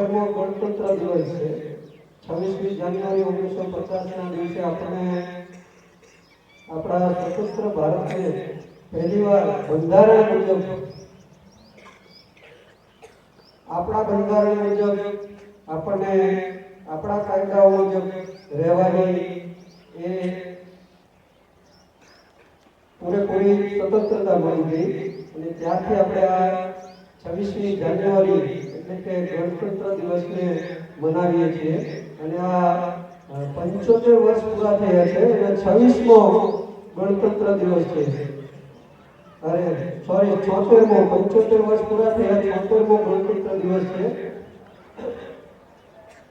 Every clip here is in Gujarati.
76મો ગણતંત્ર દિવસ છે। 26મી જાન્યુઆરી 1950ના દિવસે આપણે આપણા સ્વતંત્ર ભારતને પહેલીવાર બંધારણ મુજબ આપણા બંધારણ મુજબ આપણને આપણા કાયદાઓ મુજબ રહેવાની એ પૂરેપૂરી સ્વતંત્રતા મળી ગઈ અને ત્યારથી આપણે આ 26મી જાન્યુઆરી એટલે કે ગણતંત્ર દિવસને મનાવીએ છીએ અને આ 75 વર્ષ પૂરા થયા છે અને 26મો ગણતંત્ર દિવસ છે। અરે સોરી 76મો 75 વર્ષ પૂરા થયા 76મો ગણતંત્ર દિવસ છે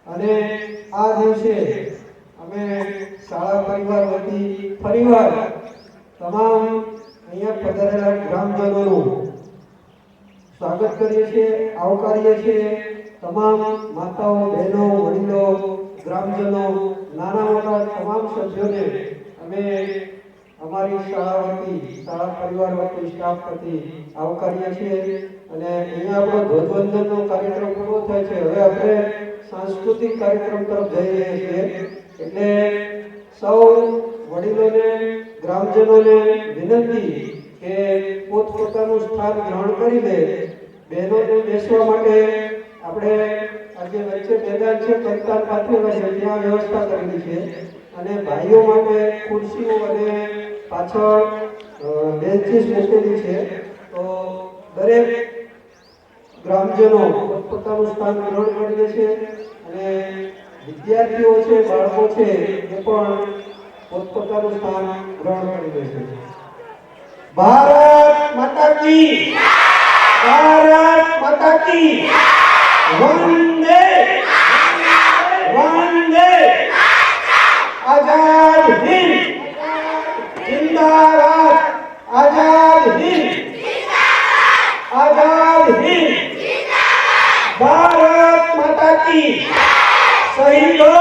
અને આ દિવસે અમે શાળા પરિવાર વતી ફરીવાર તમામ અહીંયા પધારેલા ગ્રામજનોનું સ્વાગત કરીએ છીએ, આવકારીએ છીએ। તમામ માતાઓ, બહેનો, વડીલો, ગ્રામજનો, નાના મોટા તમામ સભ્યોને અમે અમારી શાળા વતી, શાળા પરિવાર વતી, સ્ટાફ વતી આવકારીએ છીએ અને અહીંયા આપણો ધ્વજવંદનનો કાર્યક્રમ પૂરો થાય છે। હવે આપણે સાંસ્કૃતિક કાર્યક્રમ તરફ જઈ રહ્યા છીએ એટલે સૌ વડીલોને, ગ્રામજનોને વિનંતી કે પોતપોતાનું સ્થાન ગ્રહણ કરી લે। બહેનોને બેસવા માટે આપણે આજે વચ્ચે મેદાન છે, કંતાર પાથરેલા છે, ત્યાં વ્યવસ્થા કરેલી છે અને ભાઈઓ માટે ખુરશીઓ અને પાછળ બેન્ચીસ મૂકેલી છે। તો દરેક ગ્રામજનો પોતપોતાનું સ્થાન ગ્રહણ કરી લે છે અને વિદ્યાર્થીઓ છે, બાળકો છે એ પણ પોતપોતાનું સ્થાન ગ્રહણ કરી લે છે। ભારત માતા કી જય! ભારત માતા કી જય! વંદે વંદે આઝાદ હિન્દ जिंदाबाद! आजाद हिंद जिंदाबाद! आजाद हिंद जिंदाबाद! भारत माता की शहीदों